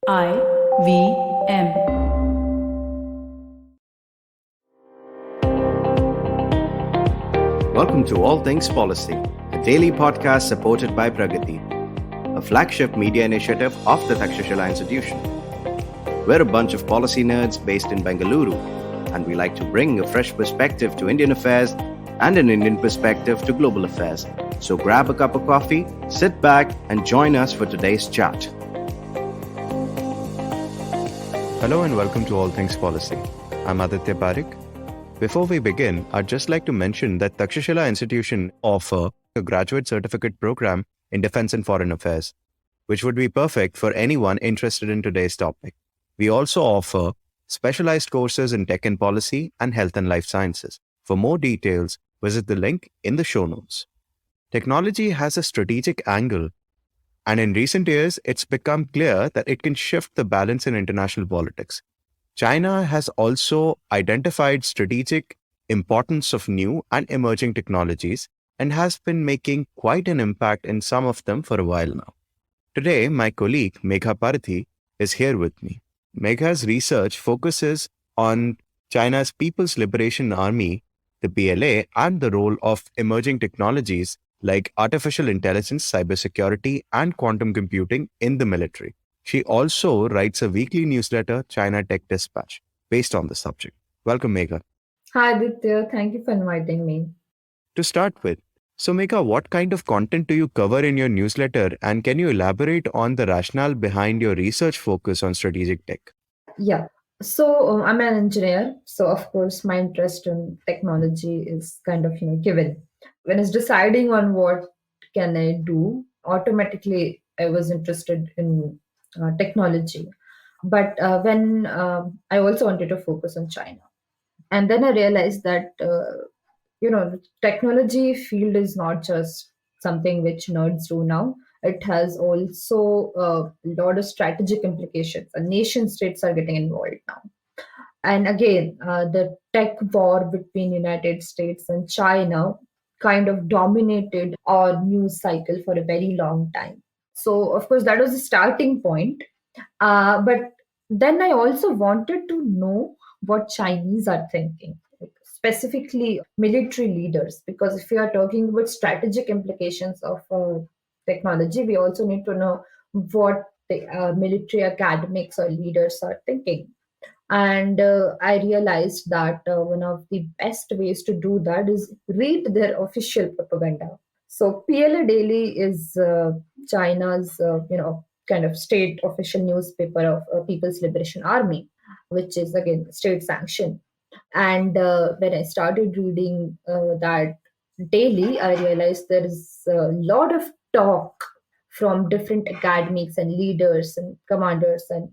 IVM. Welcome to All Things Policy, a daily podcast supported by Pragati, a flagship media initiative of the Takshashila institution. We're a bunch of policy nerds based in Bengaluru, and we like to bring a fresh perspective to Indian affairs and an Indian perspective to global affairs. So grab a cup of coffee, sit back, and join us for today's chat. Hello and welcome to All Things Policy. I'm Aditya, Pareek. Before we begin, I'd just like to mention that Takshashila Institution offer a graduate certificate program in Defense and Foreign Affairs, which would be perfect for anyone interested in today's topic. We also offer specialized courses in Tech and Policy and Health and Life Sciences. For more details, visit the link in the show notes. Technology has a strategic angle, and in recent years, it's become clear that it can shift the balance in international politics. China has also identified strategic importance of new and emerging technologies and has been making quite an impact in some of them for a while now. Today, my colleague Megha Pardhi is here with me. Megha's research focuses on China's People's Liberation Army, the PLA, and the role of emerging technologies like artificial intelligence, cybersecurity, and quantum computing in the military. She also writes a weekly newsletter, China Tech Dispatch, based on the subject. Welcome, Megha. Hi, Aditya. Thank you for inviting me. To start with, so Megha, what kind of content do you cover in your newsletter, and can you elaborate on the rationale behind your research focus on strategic tech? Yeah. So I'm an engineer. So of course, my interest in technology is kind of given. When I was deciding on what can I do, automatically I was interested in technology. But when I also wanted to focus on China, and then I realized that technology field is not just something which nerds do now. It has also a lot of strategic implications, and nation states are getting involved now. And again, the tech war between United States and China kind of dominated our news cycle for a very long time. So of course that was the starting point. But then I also wanted to know what Chinese are thinking, like specifically military leaders, because if we are talking about strategic implications of technology, we also need to know what the military academics or leaders are thinking. And I realized that one of the best ways to do that is read their official propaganda. So PLA Daily is China's, kind of state official newspaper of People's Liberation Army, which is again state sanctioned. And when I started reading that daily, I realized there is a lot of talk from different academics and leaders and commanders and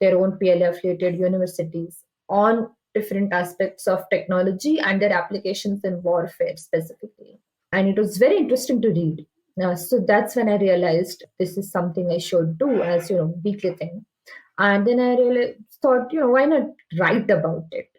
their own PLA affiliated universities on different aspects of technology and their applications in warfare specifically. And it was very interesting to read. So that's when I realized this is something I should do as weekly thing. And then I really thought, why not write about it?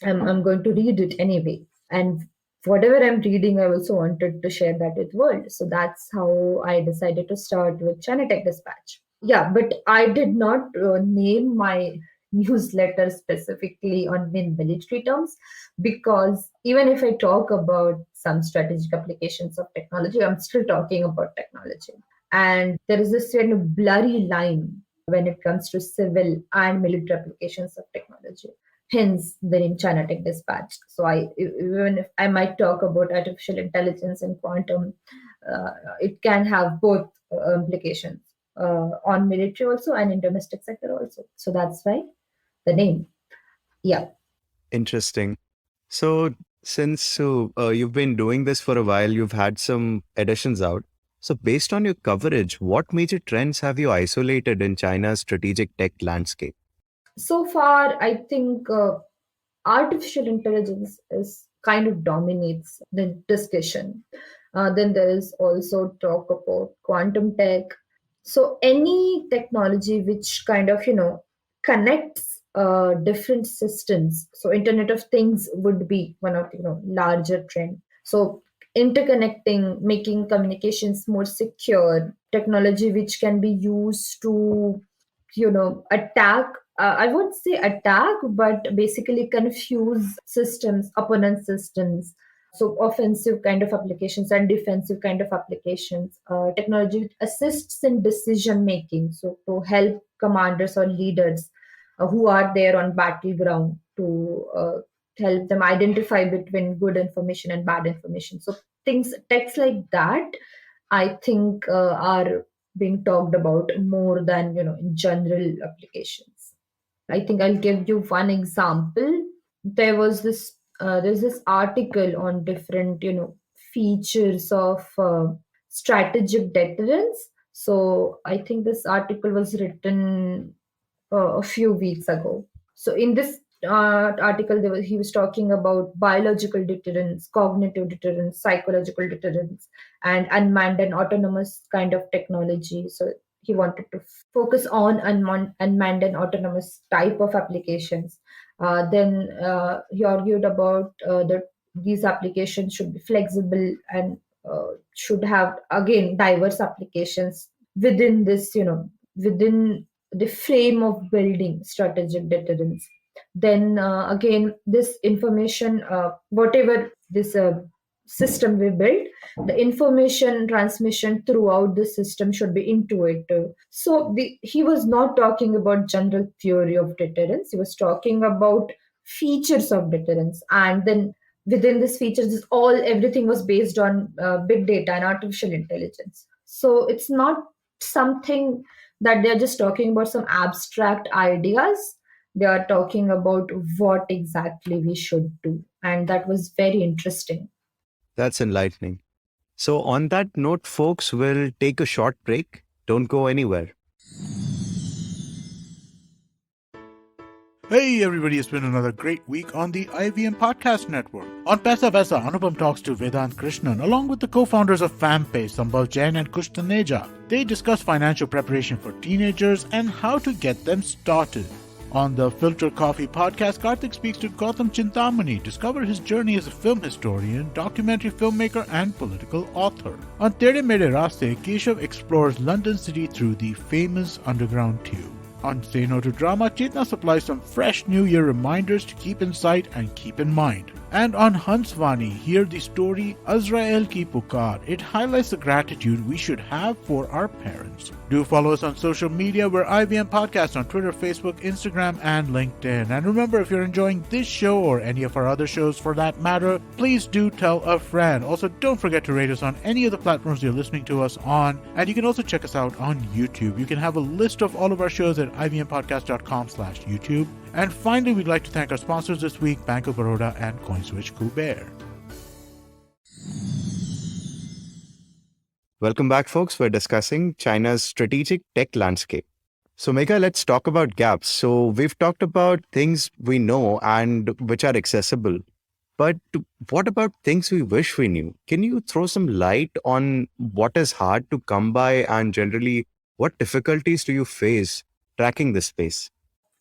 I'm going to read it anyway. And whatever I'm reading, I also wanted to share that with world. So that's how I decided to start with China Tech Dispatch. Yeah, but I did not name my newsletter specifically on in military terms, because even if I talk about some strategic applications of technology, I'm still talking about technology. And there is this kind of blurry line when it comes to civil and military applications of technology. Hence the name China Tech Dispatch. So even if I might talk about artificial intelligence and quantum, it can have both implications on military also and in domestic sector also. So that's why the name. Yeah. Interesting. So, since you've been doing this for a while, you've had some editions out. So, based on your coverage, what major trends have you isolated in China's strategic tech landscape? So far, I think artificial intelligence is kind of dominates the discussion. Then there is also talk about quantum tech. So any technology which kind of connects different systems. So Internet of Things would be one of the larger trend. So interconnecting, making communications more secure, technology which can be used to attack. I won't say attack, but basically confuse systems, opponent systems. So offensive kind of applications and defensive kind of applications. Technology assists in decision making. So to help commanders or leaders who are there on battleground to help them identify between good information and bad information. So texts like that, I think, are being talked about more than in general applications. I think I'll give you one example. There's this article on different features of strategic deterrence. So I think this article was written a few weeks ago. So in this article, he was talking about biological deterrence, cognitive deterrence, psychological deterrence, and unmanned and autonomous kind of technology. So he wanted to focus on unmanned and autonomous type of applications. Then he argued about that these applications should be flexible and should have again diverse applications within this, within the frame of building strategic deterrence. Then again, this information, whatever this system we build, the information transmission throughout the system should be intuitive. So he was not talking about general theory of deterrence. He was talking about features of deterrence, and then within these features, everything was based on big data and artificial intelligence. So it's not something that they're just talking about some abstract ideas. They are talking about what exactly we should do. And that was very interesting. That's enlightening. So, on that note, folks, we'll take a short break. Don't go anywhere. Hey everybody, it's been another great week on the IVM Podcast Network. On Paisa Vaisa, Anupam talks to Vedant Krishnan along with the co-founders of FamPay, Sambal Jain and Kush Taneja. They discuss financial preparation for teenagers and how to get them started. On the Filter Coffee Podcast, Karthik speaks to Gautam Chintamani, discover his journey as a film historian, documentary filmmaker and political author. On Tere Mere Raste, Keshav explores London City through the famous underground tube. On Say No to Drama, Chetna supplies some fresh New Year reminders to keep in sight and keep in mind. And on Hansvani, hear the story Azrael Ki Pukar. It highlights the gratitude we should have for our parents. Do follow us on social media. We're IVM Podcast on Twitter, Facebook, Instagram, and LinkedIn. And remember, if you're enjoying this show or any of our other shows for that matter, please do tell a friend. Also, don't forget to rate us on any of the platforms you're listening to us on. And you can also check us out on YouTube. You can have a list of all of our shows at ivmpodcast.com/YouTube. And finally, we'd like to thank our sponsors this week, Bank of Baroda and CoinSwitch Kuber. Welcome back, folks. We're discussing China's strategic tech landscape. So, Megha, let's talk about gaps. So, we've talked about things we know and which are accessible. But what about things we wish we knew? Can you throw some light on what is hard to come by and generally what difficulties do you face tracking this space?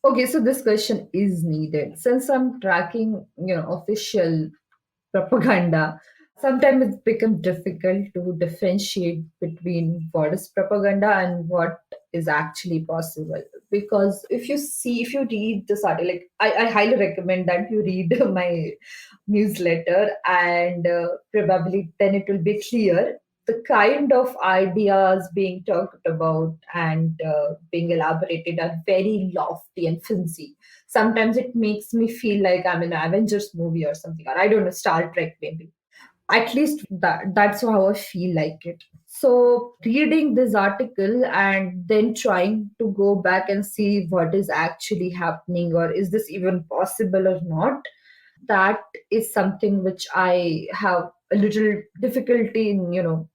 Okay, so this question is needed. Since I'm tracking, official propaganda, sometimes it's become difficult to differentiate between what is propaganda and what is actually possible. Because if you read this article, like I highly recommend that you read my newsletter, and probably then it will be clear the kind of ideas being talked about and being elaborated are very lofty and fancy. Sometimes it makes me feel like I'm in an Avengers movie or something, or I don't know, Star Trek maybe. At least that's how I feel like it. So reading this article and then trying to go back and see what is actually happening, or is this even possible or not, that is something which I have a little difficulty in,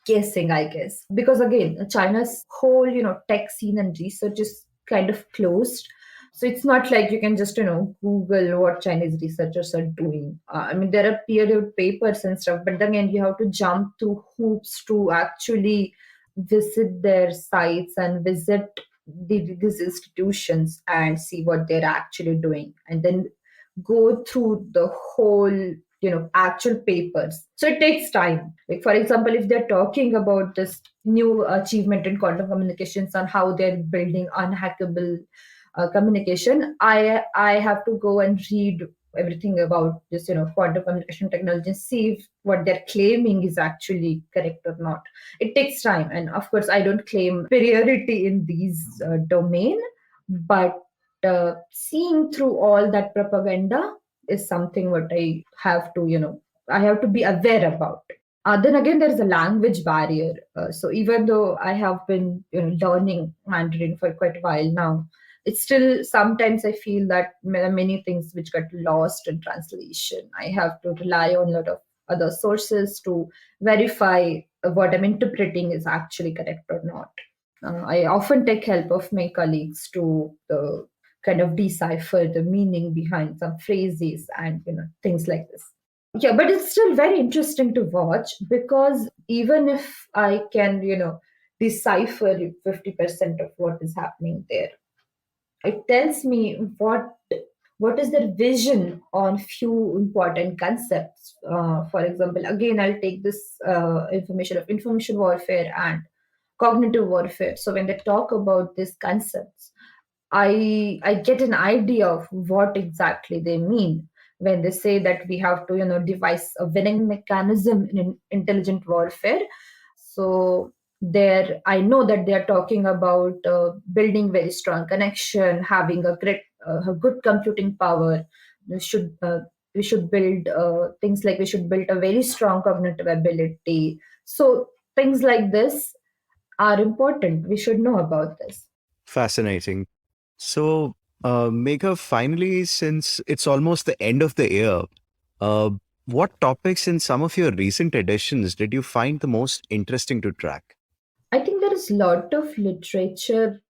guessing, I guess. Because again, China's whole, tech scene and research is kind of closed. So it's not like you can just, Google what Chinese researchers are doing. I mean, there are peer-reviewed papers and stuff, but then again, you have to jump through hoops to actually visit their sites and visit these institutions and see what they're actually doing. And then go through the whole actual papers. So it takes time. Like, for example, if they're talking about this new achievement in quantum communications and how they're building unhackable communication, I have to go and read everything about this, quantum communication technology, and see if what they're claiming is actually correct or not. It takes time, and of course, I don't claim superiority in these domain, but seeing through all that propaganda is something what I have to, I have to be aware about. Then again, there's a language barrier. So even though I have been, learning Mandarin for quite a while now, it's still sometimes I feel that many things which get lost in translation. I have to rely on a lot of other sources to verify what I'm interpreting is actually correct or not. I often take help of my colleagues to kind of decipher the meaning behind some phrases and things like this. Yeah, but it's still very interesting to watch, because even if I can decipher 50% of what is happening there, it tells me what is their vision on few important concepts. For example, again, I'll take this information of information warfare and cognitive warfare. So when they talk about these concepts, I get an idea of what exactly they mean when they say that we have to devise a winning mechanism in intelligent warfare. So there, I know that they are talking about building very strong connection, having a good computing power. We should build things like we should build a very strong cognitive ability. So things like this are important. We should know about this. Fascinating. So, Megha, finally, since it's almost the end of the year, uh, what topics in some of your recent editions did you find the most interesting to track? I think there is a lot of literature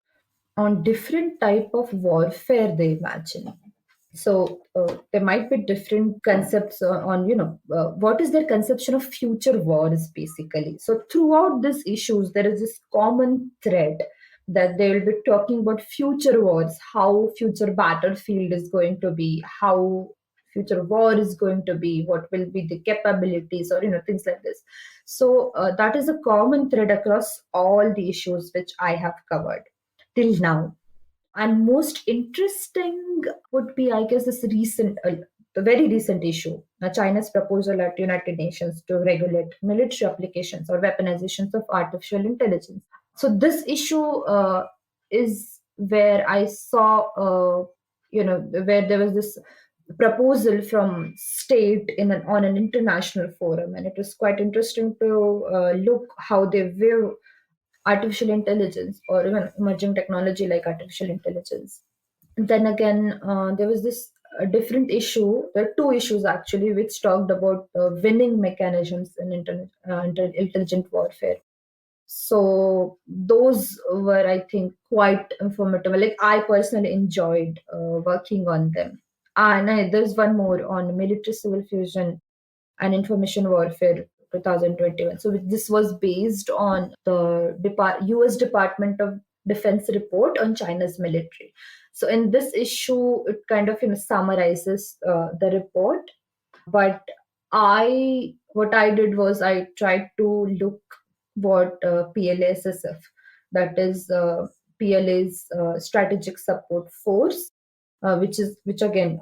on different type of warfare they imagine. So there might be different concepts on what is their conception of future wars basically. So throughout these issues there is this common thread that they will be talking about future wars, how future battlefield is going to be, how future war is going to be, what will be the capabilities, or things like this. So that is a common thread across all the issues which I have covered till now. And most interesting would be, I guess, the very recent issue, China's proposal at United Nations to regulate military applications or weaponizations of artificial intelligence. So this issue is where I saw, where there was this proposal from state on an international forum, and it was quite interesting to look how they view artificial intelligence or even emerging technology like artificial intelligence. Then again, there was this different issue. There are two issues actually which talked about winning mechanisms in intelligent warfare. So those were, I think, quite informative. Like, I personally enjoyed working on them. And there's one more on military civil fusion and information warfare 2021. So this was based on the US Department of Defense report on China's military. So in this issue, it kind of summarizes the report. But what I did was I tried to look what PLASSF, that is PLA's strategic support force, which again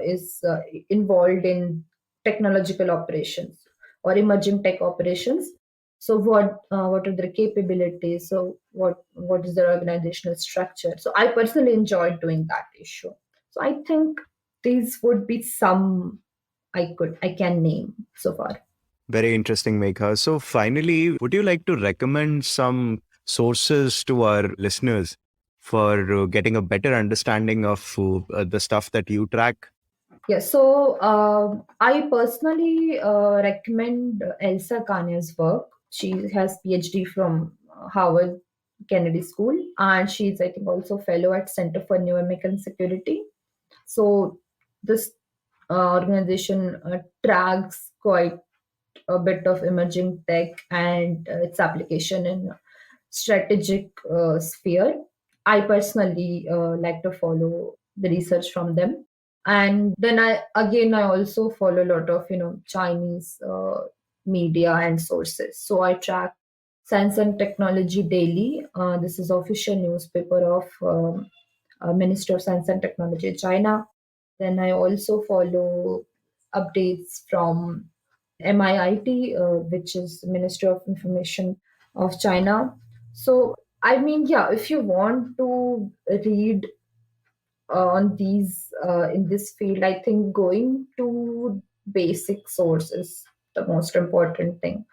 is involved in technological operations or emerging tech operations. So what are their capabilities? So what is their organizational structure? So I personally enjoyed doing that issue. So I think these would be some I can name so far. Very interesting, Megha. So, finally, would you like to recommend some sources to our listeners for getting a better understanding of the stuff that you track? Yeah, so I personally recommend Elsa Kanya's work. She has PhD from Harvard Kennedy School, and she's, I think, also fellow at Center for New American Security. So this organization tracks quite a bit of emerging tech and its application in strategic sphere. I personally like to follow the research from them. And then I also follow a lot of Chinese media and sources. So I track Science and Technology Daily. This is official newspaper of Minister of Science and Technology China. Then I also follow updates from MIIT, which is Minister of Information of China. So I mean, yeah, if you want to read on these in this field, I think going to basic source is the most important thing,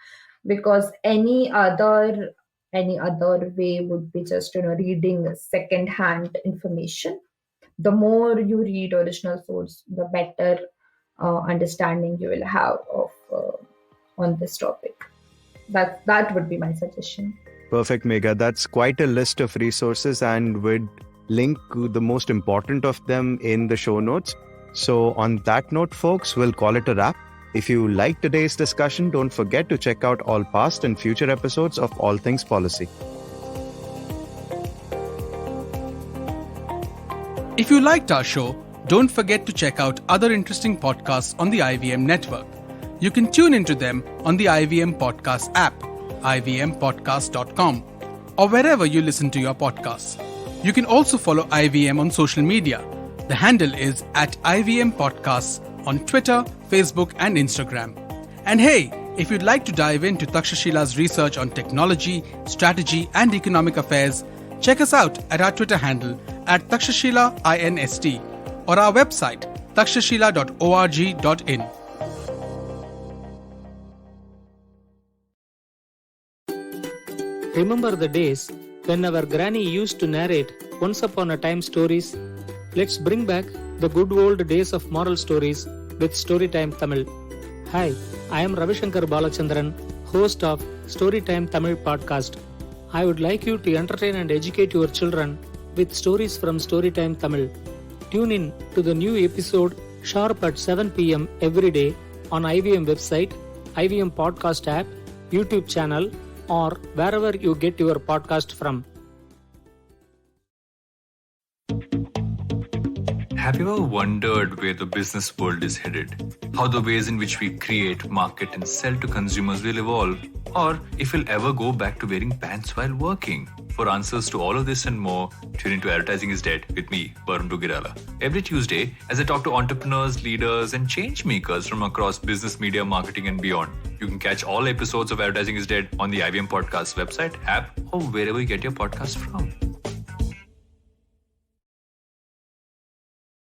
because any other way would be just reading second hand information. The more you read original source, the better understanding you will have of on this topic. That would be my suggestion. Perfect, Megha. That's quite a list of resources, and we'd link the most important of them in the show notes. So on that note, folks, we'll call it a wrap. If you like today's discussion, don't forget to check out all past and future episodes of All Things Policy. If you liked our show, don't forget to check out other interesting podcasts on the IVM network. You can tune into them on the IVM Podcast app, ivmpodcast.com, or wherever you listen to your podcasts. You can also follow IVM on social media. The handle is @IVM Podcasts on Twitter, Facebook, and Instagram. And hey, if you'd like to dive into Takshashila's research on technology, strategy, and economic affairs, check us out at our Twitter handle @TakshashilaINST or our website takshashila.org.in. Remember the days when our granny used to narrate once upon a time stories? Let's bring back the good old days of moral stories with Storytime Tamil. Hi, I am Ravishankar Balachandran, host of Storytime Tamil podcast. I would like you to entertain and educate your children with stories from Storytime Tamil. Tune in to the new episode sharp at 7 p.m. every day on IVM website, IVM podcast app, YouTube channel, or wherever you get your podcast from. Have you ever wondered where the business world is headed? How the ways in which we create, market, and sell to consumers will evolve? Or if we'll ever go back to wearing pants while working? For answers to all of this and more, tune into Advertising is Dead with me, Varun Dugirala. Every Tuesday, as I talk to entrepreneurs, leaders, and change makers from across business, media, marketing, and beyond. You can catch all episodes of Advertising is Dead on the IVM Podcast website, app, or wherever you get your podcast from.